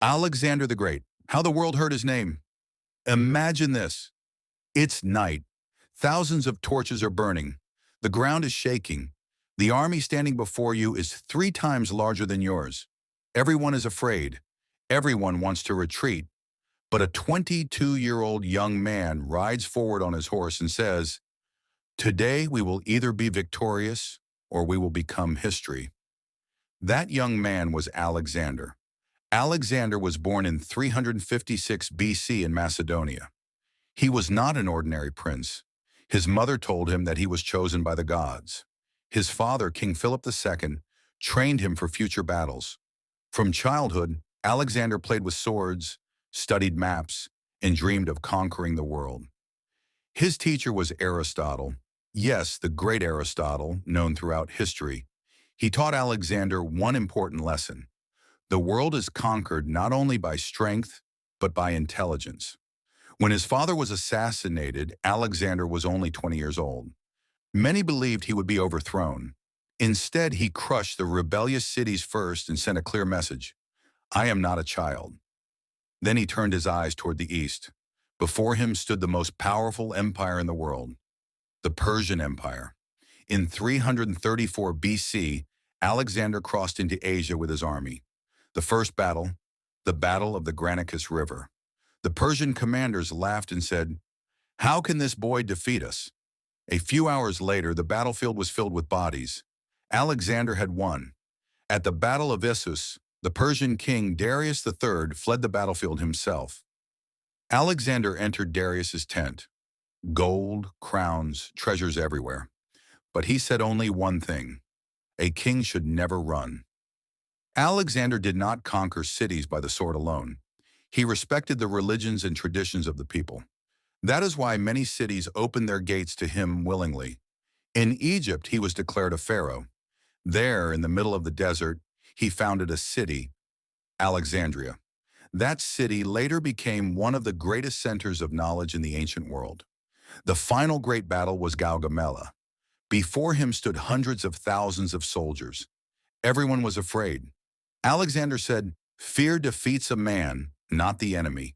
Alexander the Great. How the world heard his name. Imagine this. It's night. Thousands of torches are burning. The ground is shaking. The army standing before you is 3 times larger than yours. Everyone is afraid. Everyone wants to retreat. But a 22-year-old young man rides forward on his horse and says, "Today we will either be victorious or we will become history." That young man was Alexander. Alexander was born in 356 BC in Macedonia. He was not an ordinary prince. His mother told him that he was chosen by the gods. His father, King Philip II, trained him for future battles. From childhood, Alexander played with swords, studied maps, and dreamed of conquering the world. His teacher was Aristotle. Yes, the great Aristotle, known throughout history. He taught Alexander one important lesson. The world is conquered not only by strength, but by intelligence. When his father was assassinated, Alexander was only 20 years old. Many believed he would be overthrown. Instead, he crushed the rebellious cities first and sent a clear message: "I am not a child." Then he turned his eyes toward the east. Before him stood the most powerful empire in the world, the Persian Empire. In 334 BC, Alexander crossed into Asia with his army. The first battle, the Battle of the Granicus River. The Persian commanders laughed and said, "How can this boy defeat us?" A few hours later, the battlefield was filled with bodies. Alexander had won. At the Battle of Issus, the Persian king Darius III fled the battlefield himself. Alexander entered Darius's tent. Gold, crowns, treasures everywhere. But he said only one thing: a king should never run. Alexander did not conquer cities by the sword alone. He respected the religions and traditions of the people. That is why many cities opened their gates to him willingly. In Egypt, he was declared a pharaoh. There, in the middle of the desert, he founded a city, Alexandria. That city later became one of the greatest centers of knowledge in the ancient world. The final great battle was Gaugamela. Before him stood hundreds of thousands of soldiers. Everyone was afraid. Alexander said, "Fear defeats a man, not the enemy."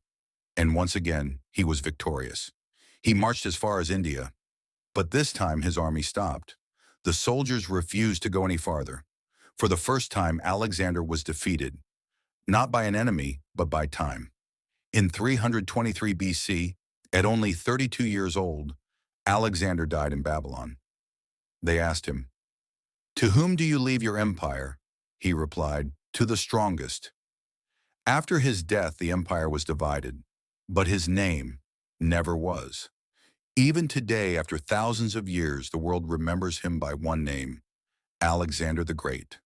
And once again, he was victorious. He marched as far as India. But this time, his army stopped. The soldiers refused to go any farther. For the first time, Alexander was defeated, not by an enemy, but by time. In 323 BC, at only 32 years old, Alexander died in Babylon. They asked him, "To whom do you leave your empire?" He replied, "To the strongest." After his death, the empire was divided, but his name never was. Even today, after thousands of years, the world remembers him by one name: Alexander the Great.